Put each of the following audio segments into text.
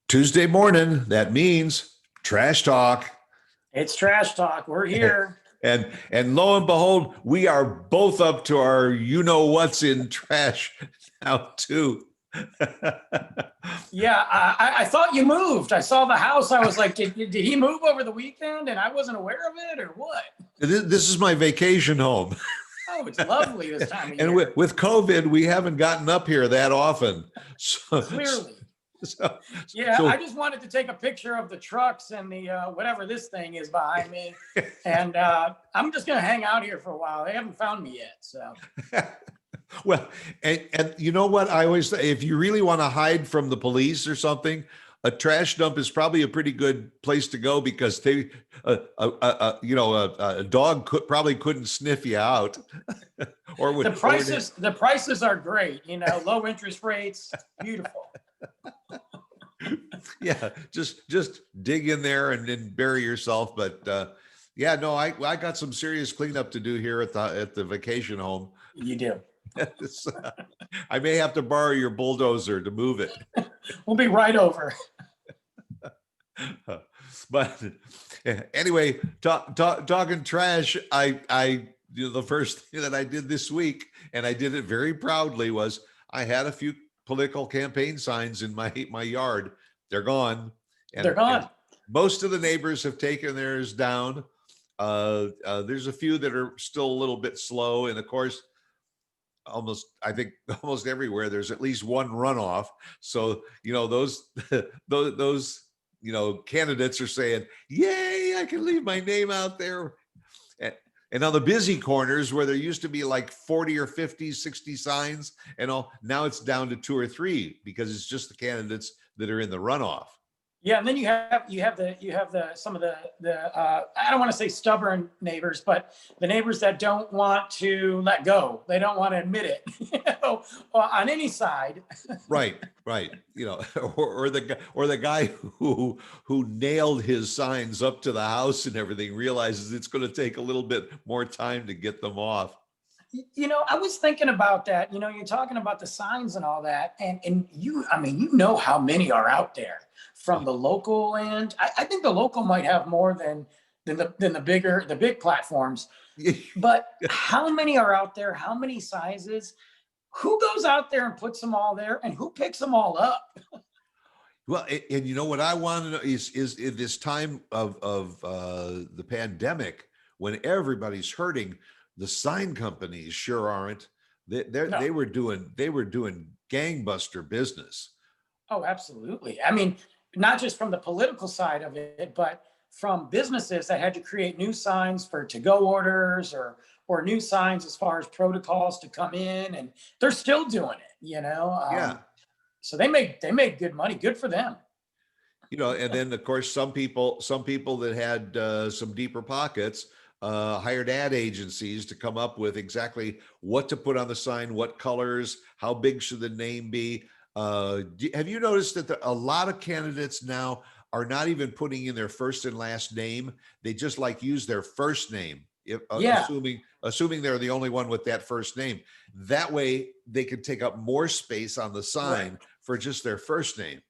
Tuesday morning, that means trash talk. It's trash talk. We're here. And lo and behold, we are both up to our you know what's in trash now too. Yeah, I thought you moved. I saw the house. I was like, did he move over the weekend and I wasn't aware of it or what? This is my vacation home. Oh, it's lovely this time of And year. with COVID, we haven't gotten up here that often. Clearly. So, Yeah, so I just wanted to take a picture of the trucks and the whatever this thing is behind me. And I'm just going to hang out here for a while. They haven't found me yet. So, well, and you know what? I always say, if you really want to hide from the police or something, a trash dump is probably a pretty good place to go because a dog probably couldn't sniff you out. Or would, the prices are great. You know, low interest rates, beautiful. Yeah, just dig in there and then bury yourself. But yeah, no, I got some serious cleanup to do here at the vacation home. You do. I may have to borrow your bulldozer to move it. We'll be right over. But anyway, talking trash. The first thing that I did this week, and I did it very proudly, was I had a few political campaign signs in my yard. They're gone. They're gone. And most of the neighbors have taken theirs down. There's a few that are still a little bit slow, and of course, I think almost everywhere there's at least one runoff. So those candidates are saying, "Yay, I can leave my name out there." And on the busy corners where there used to be like 40 or 50, 60 signs and all, now it's down to 2 or 3 because it's just the candidates that are in the runoff. Yeah, and then you have some of the I don't want to say stubborn neighbors, but the neighbors that don't want to let go. They don't want to admit it, on any side. Right. Or the guy who nailed his signs up to the house and everything realizes it's going to take a little bit more time to get them off. I was thinking about that. You're talking about the signs and all that, and you know how many are out there from the local end. I think the local might have more than the big platforms. But how many are out there? How many sizes? Who goes out there and puts them all there, and who picks them all up? Well, and you know what I want to know is in this time of the pandemic, when everybody's hurting, the sign companies sure aren't. No. They were doing gangbuster business. Oh, absolutely. I mean, not just from the political side of it, but from businesses that had to create new signs for to-go orders or new signs as far as protocols to come in, and they're still doing it. Yeah. So they make good money. Good for them. And then of course some people that had some deeper pockets hired ad agencies to come up with exactly what to put on the sign, what colors, how big should the name be. Have you noticed that a lot of candidates now are not even putting in their first and last name? They just use their first name, assuming they're the only one with that first name. That way they can take up more space on the sign for just their first name.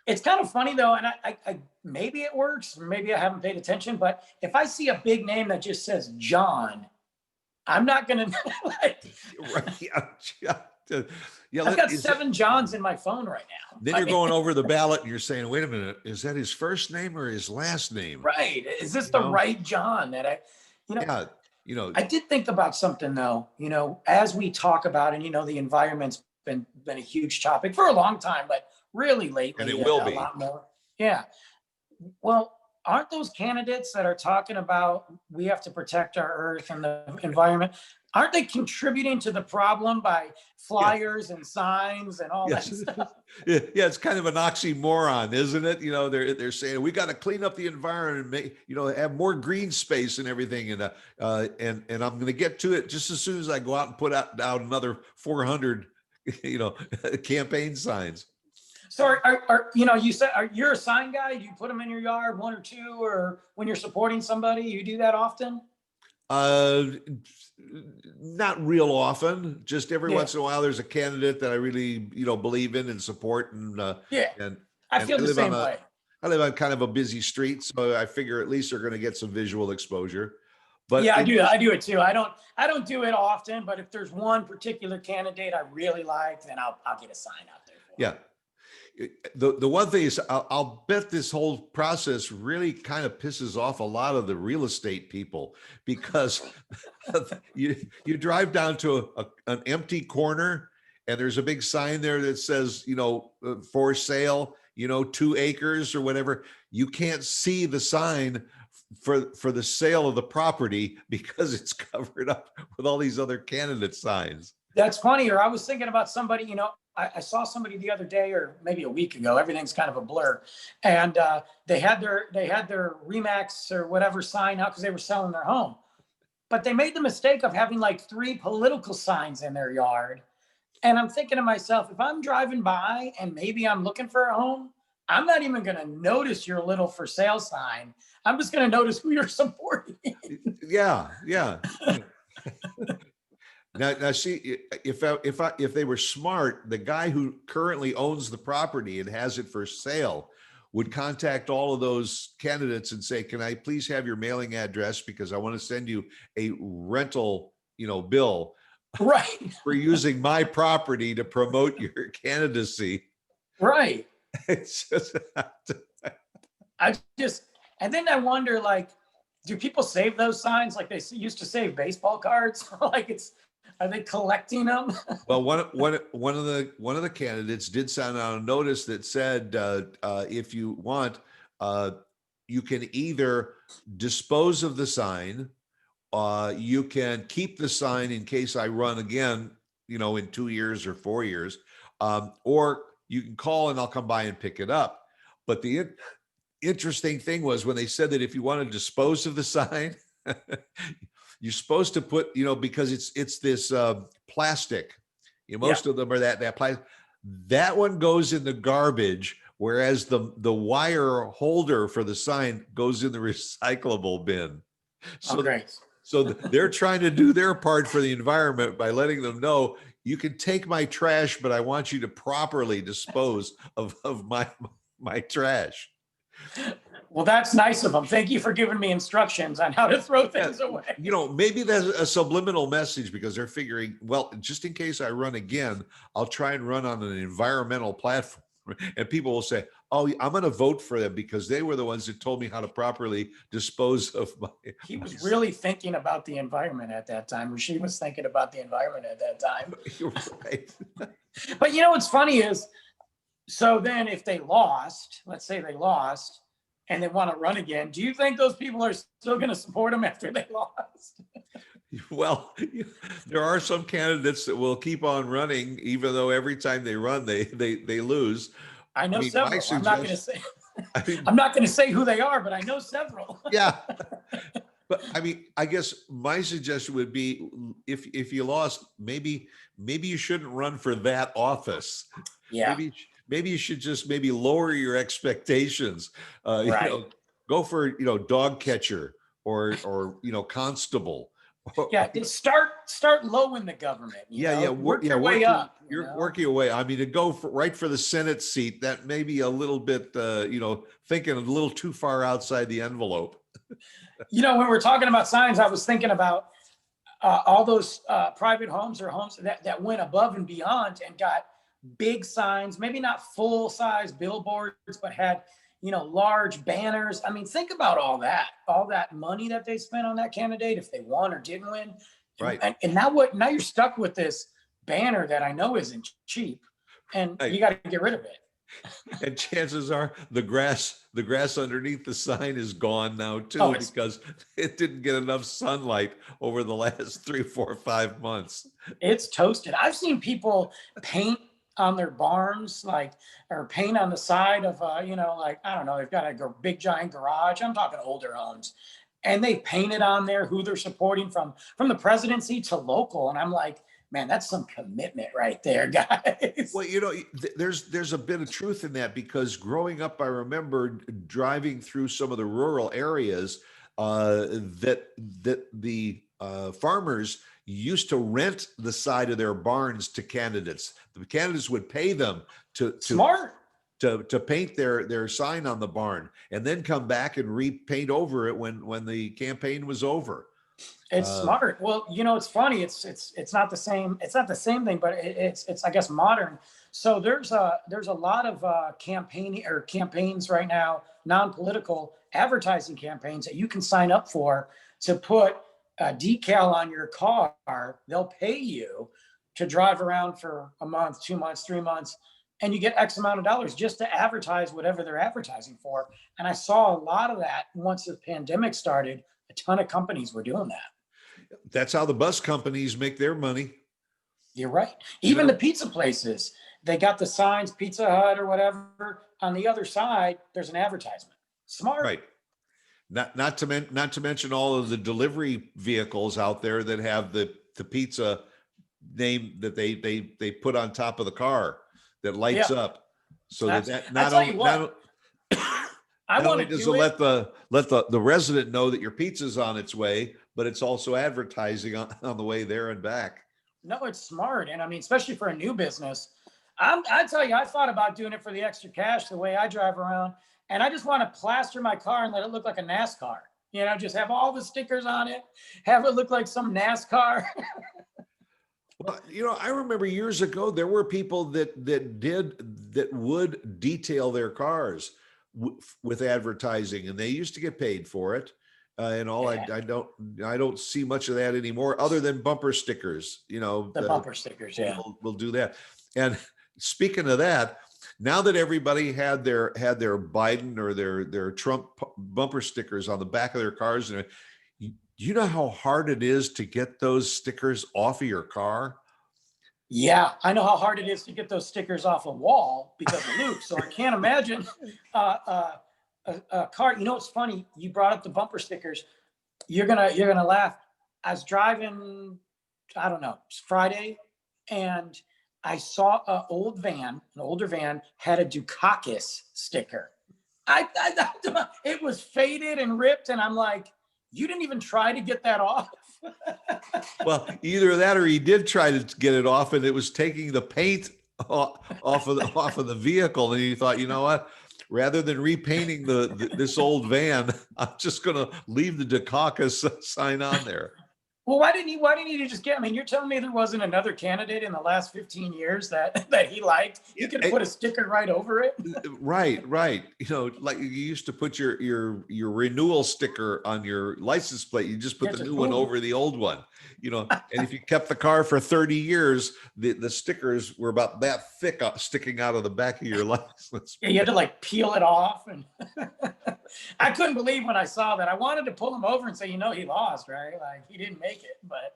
It's kind of funny though, and I maybe it works, maybe I haven't paid attention, but if I see a big name that just says John, I'm not gonna I've got 7 Johns in my phone right now. Then you're going over the ballot and you're saying, wait a minute, is that his first name or his last name? Right. Is this the right John that I did think about something though, as we talk about, and the environment's been a huge topic for a long time, but really lately, and it will be a lot more. Yeah. Well, aren't those candidates that are talking about we have to protect our earth and the environment, aren't they contributing to the problem by flyers and signs and all that stuff? Yeah, it's kind of an oxymoron, isn't it? They're saying we got to clean up the environment, have more green space and everything. And I'm going to get to it just as soon as I go out and put out another 400, campaign signs. So you said you're a sign guy? Do you put them in your yard, 1 or 2, or when you're supporting somebody, you do that often? Not real often. Just every once in a while, there's a candidate that I really, believe in and support, and I And feel the same way. I live on kind of a busy street, so I figure at least they're going to get some visual exposure. But Yeah, I it do. is, I do it too. I don't do it often, but if there's one particular candidate I really like, then I'll get a sign out there for yeah. The one thing is, I'll bet this whole process really kind of pisses off a lot of the real estate people, because you drive down to an empty corner and there's a big sign there that says, for sale, 2 acres or whatever. You can't see the sign for the sale of the property because it's covered up with all these other candidate signs. That's funny. Or I was thinking about somebody, I saw somebody the other day or maybe a week ago. Everything's kind of a blur. And they had their Remax or whatever sign out because they were selling their home. But they made the mistake of having like 3 political signs in their yard. And I'm thinking to myself, if I'm driving by and maybe I'm looking for a home, I'm not even going to notice your little for sale sign. I'm just going to notice who you're supporting. Yeah, yeah. Now, see, if they were smart, the guy who currently owns the property and has it for sale would contact all of those candidates and say, "Can I please have your mailing address because I want to send you a rental, bill Right. for using my property to promote your candidacy." Right. It's just, I just, and then I wonder, like, do people save those signs like they used to save baseball cards? Are they collecting them? well, one of the candidates did send out a notice that said, if you want, you can either dispose of the sign, you can keep the sign in case I run again, in 2 years or 4 years, or you can call and I'll come by and pick it up. But the interesting thing was when they said that if you want to dispose of the sign, you're supposed to put, because it's this plastic. Most of them are that plastic. That one goes in the garbage, whereas the wire holder for the sign goes in the recyclable bin. So, Great. so they're trying to do their part for the environment by letting them know you can take my trash, but I want you to properly dispose of my trash. Well, that's nice of them. Thank you for giving me instructions on how to throw things away. Maybe that's a subliminal message because they're figuring, well, just in case I run again, I'll try and run on an environmental platform. And people will say, "Oh, I'm going to vote for them because they were the ones that told me how to properly dispose of my." He was really thinking about the environment at that time, or she was thinking about the environment at that time. You're right. But what's funny is, so then if they lost, let's say they lost, and they want to run again, do you think those people are still going to support them after they lost? Well, there are some candidates that will keep on running, even though every time they run, they lose. I know several. I'm not going to say. I mean, I'm not going to say who they are, but I know several. Yeah, but I guess my suggestion would be, if you lost, maybe you shouldn't run for that office. Yeah. Maybe you should just maybe lower your expectations. Right. Go for dog catcher or constable. Yeah, start low in the government. Work your way up. You're working your way. I mean, to go right for the Senate seat, that may be a little bit, thinking a little too far outside the envelope. When we're talking about signs, I was thinking about all those private homes or homes that went above and beyond and got big signs, maybe not full size billboards, but had large banners. I mean, think about all that money that they spent on that candidate if they won or didn't win. Right. And now you're stuck with this banner that I know isn't cheap, and you got to get rid of it. And chances are the grass underneath the sign is gone now too, because it didn't get enough sunlight over the last 3, 4, 5 months. It's toasted. I've seen people paint on their barns, or paint on the side of, I don't know, they've got a big giant garage. I'm talking older homes, and they painted on there who they're supporting from the presidency to local. And I'm like, man, that's some commitment right there, guys. Well, there's a bit of truth in that, because growing up, I remember driving through some of the rural areas that the farmers used to rent the side of their barns to candidates. The candidates would pay them to Smart. to paint their sign on the barn and then come back and repaint over it when the campaign was over. It's smart. Well, it's funny. It's not the same. It's not the same thing, but it's I guess modern. So there's a lot of campaigns right now, non-political advertising campaigns that you can sign up for to put a decal on your car. They'll pay you to drive around for a month, 2 months, 3 months, and you get X amount of dollars just to advertise whatever they're advertising for. And I saw a lot of that once the pandemic started. A ton of companies were doing that. That's how the bus companies make their money. You're right. Even the pizza places, they got the signs, Pizza Hut or whatever. On the other side, there's an advertisement. Smart. Right. Not to mention all of the delivery vehicles out there that have the pizza name that they put on top of the car that lights up, so that not only does it let the resident know that your pizza's on its way, but it's also advertising on the way there and back. No, it's smart. And I mean, especially for a new business, I tell you, I thought about doing it for the extra cash, the way I drive around. And I just want to plaster my car and let it look like a NASCAR, just have all the stickers on it, have it look like some NASCAR. Well, I remember years ago, there were people that would detail their cars with advertising, and they used to get paid for it. And all. I don't see much of that anymore, other than bumper stickers. The bumper stickers, we'll do that. And speaking of that, now that everybody had their Biden or their Trump bumper stickers on the back of their cars, and you know how hard it is to get those stickers off of your car? Yeah, I know how hard it is to get those stickers off a wall because of Luke. So I can't imagine a car. It's funny. You brought up the bumper stickers. You're gonna laugh. I was driving, I don't know, it's Friday, and I saw an older van had a Dukakis sticker. It was faded and ripped, and I'm like, you didn't even try to get that off. Well, either that or he did try to get it off, and it was taking the paint off of the vehicle, and he thought, you know what? Rather than repainting this old van, I'm just going to leave the Dukakis sign on there. Well, why didn't he just get? I mean, you're telling me there wasn't another candidate in the last 15 years that he liked? You could put a sticker right over it. Right. Like you used to put your renewal sticker on your license plate. You just put the new one over the old one. And if you kept the car for 30 years, the stickers were about that thick sticking out of the back of your license. Yeah, you had to peel it off, and I couldn't believe when I saw that. I wanted to pull him over and say, he lost, right? Like he didn't make it, but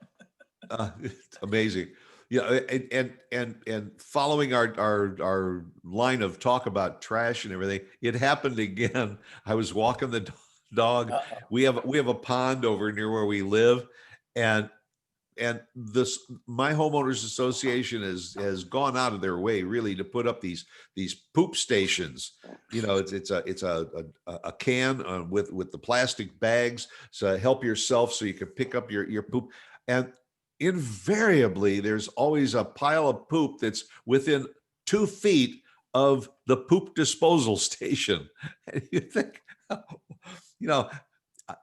it's amazing. And following our line of talk about trash and everything, it happened again. I was walking the dog. Uh-oh. We have a pond over near where we live, and my homeowners association has gone out of their way really to put up these poop stations. It's a can with the plastic bags, so help yourself so you can pick up your poop. And invariably there's always a pile of poop that's within 2 feet of the poop disposal station. And you think,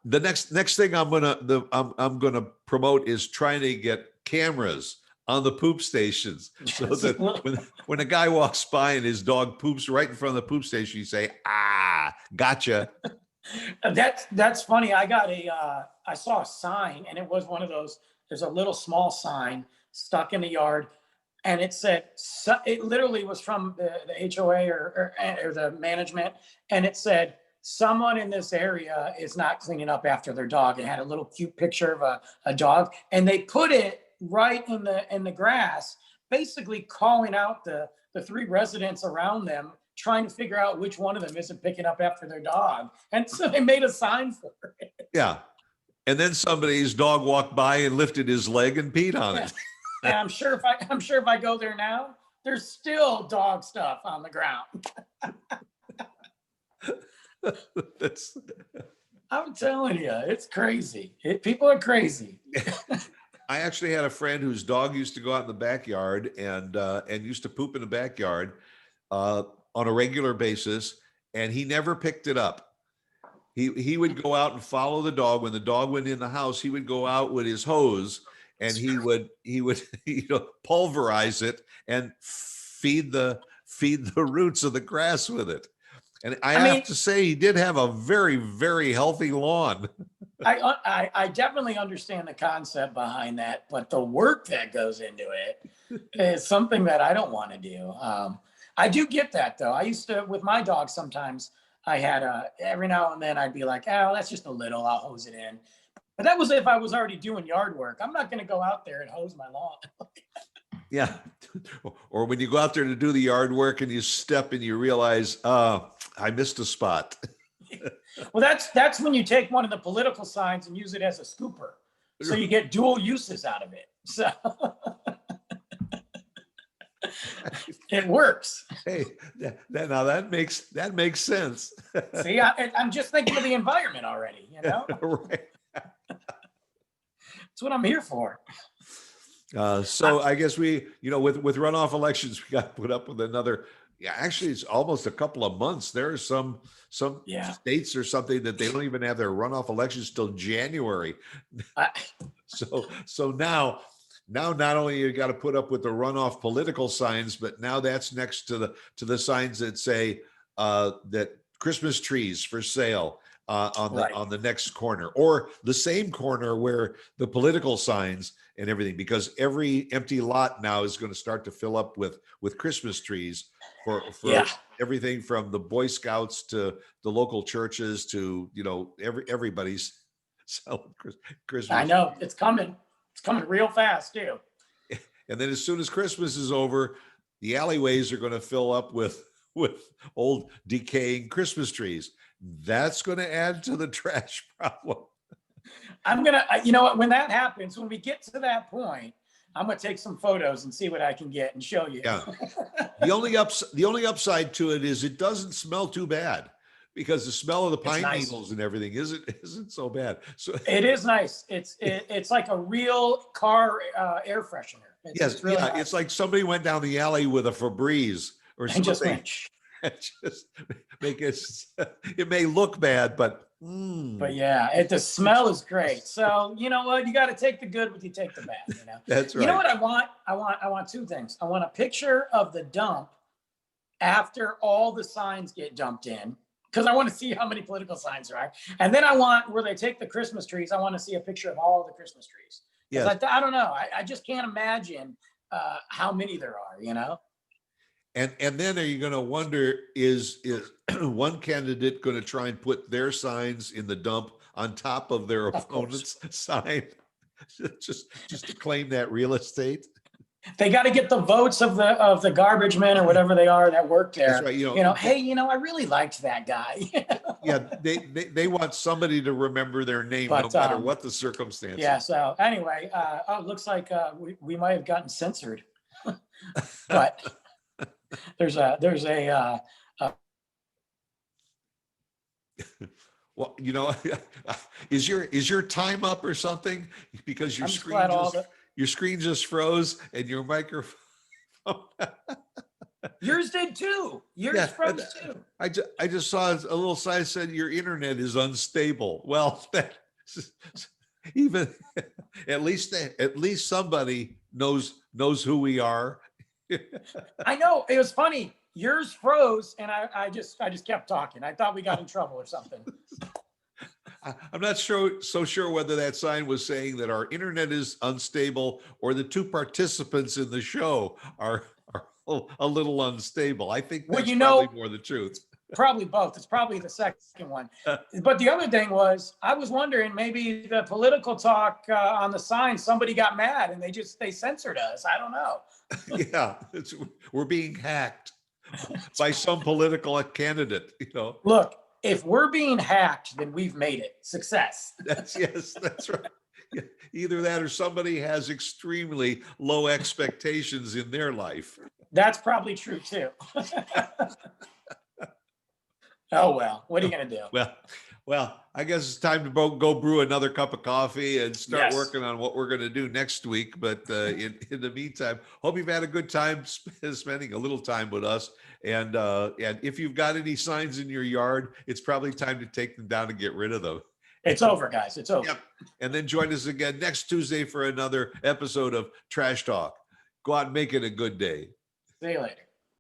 the next thing I'm gonna promote is trying to get cameras on the poop stations, so that when a guy walks by and his dog poops right in front of the poop station, you say, gotcha. That's funny. I saw a sign, and it was one of those. There's a little small sign stuck in the yard, and it said, it literally was from the HOA or the management, and it said, someone in this area is not cleaning up after their dog. It had a little cute picture of a dog, and they put it right in the grass, basically calling out the 3 residents around them, trying to figure out which one of them isn't picking up after their dog. And so they made a sign for it. Yeah. And then somebody's dog walked by and lifted his leg and peed on it. And I'm sure if I go there now, there's still dog stuff on the ground. I'm telling you, it's crazy. People are crazy. I actually had a friend whose dog used to go out in the backyard and used to poop in the backyard. On on a regular basis, and he never picked it up. He would go out and follow the dog. When the dog went in the house, he would go out with his hose, and he would pulverize it and feed the roots of the grass with it. And I I have mean, to say, he did have a very, very healthy lawn. I definitely understand the concept behind that, but the work that goes into it is something that I don't want to do. I do get that though. I used to, with my dog, sometimes I had every now and then I'd be like, oh, that's just a little, I'll hose it in. But that was if I was already doing yard work. I'm not going to go out there and hose my lawn. Yeah. Or when you go out there to do the yard work and you step and you realize, I missed a spot. Well, that's when you take one of the political signs and use it as a scooper. So you get dual uses out of it. So it works. Hey, now that makes sense. See, I'm just thinking of the environment already, you know? Right. That's what I'm here for. So I guess with runoff elections, we got put up with another. Yeah, actually, it's almost a couple of months. There are some Yeah. states or something that they don't even have their runoff elections till January. So now not only you got to put up with the runoff political signs, but now that's next to the signs that say that Christmas trees for sale on the next corner, or the same corner where the political signs and everything, because every empty lot now is going to start to fill up with Christmas trees for everything from the Boy Scouts to the local churches to everybody's selling Christmas. I know it's coming. It's coming real fast too. And then as soon as Christmas is over, the alleyways are going to fill up with old decaying Christmas trees. That's going to add to the trash problem. I'm going to, you know what, when that happens, when we get to that point, I'm going to take some photos and see what I can get and show you. Yeah. The only upside to it is it doesn't smell too bad, because the smell of the pine needles and everything isn't so bad. So it is nice. It's like a real car air freshener. It's really nice. It's like somebody went down the alley with a Febreze or something. Just make it may look bad, but yeah, the smell is great. So you know what, you got to take the good when you take the bad. That's right. You know what I want? I want two things. I want a picture of the dump after all the signs get dumped in, because I want to see how many political signs there are. And then I want, where they take the Christmas trees, I want to see a picture of all the Christmas trees. Yes. I don't know. I just can't imagine how many there are. And then are you going to wonder, is one candidate going to try and put their signs in the dump on top of their opponent's sign, just to claim that real estate? They got to get the votes of the garbage men or whatever they are that work there. That's right. Hey, I really liked that guy. Yeah, they want somebody to remember their name, no matter what the circumstances. Yeah. So anyway, it looks like we might have gotten censored, but there's a. Well, is your time up or something? Because your screen just froze and your microphone. Yours did too. Yours froze too. I just saw a little sign said your internet is unstable. Well, even at least somebody knows who we are. I know, it was funny. Yours froze, and I just kept talking. I thought we got in trouble or something. I'm not so sure whether that sign was saying that our internet is unstable or the two participants in the show are a little unstable. I think that's probably more the truth. Probably both. It's probably the second one. But the other thing was, I was wondering, maybe the political talk on the sign, somebody got mad and they censored us. I don't know. Yeah, we're being hacked by some political candidate. Look, if we're being hacked, then we've made it. Success. That's right. Yeah, either that or somebody has extremely low expectations in their life. That's probably true too. Oh well, what are you gonna do? Well, I guess it's time to go brew another cup of coffee and start Yes. working on what we're going to do next week. But in the meantime, hope you've had a good time spending a little time with us. And if you've got any signs in your yard, it's probably time to take them down and get rid of them. It's over, guys. It's over. Yep. And then join us again next Tuesday for another episode of Trash Talk. Go out and make it a good day. See you later.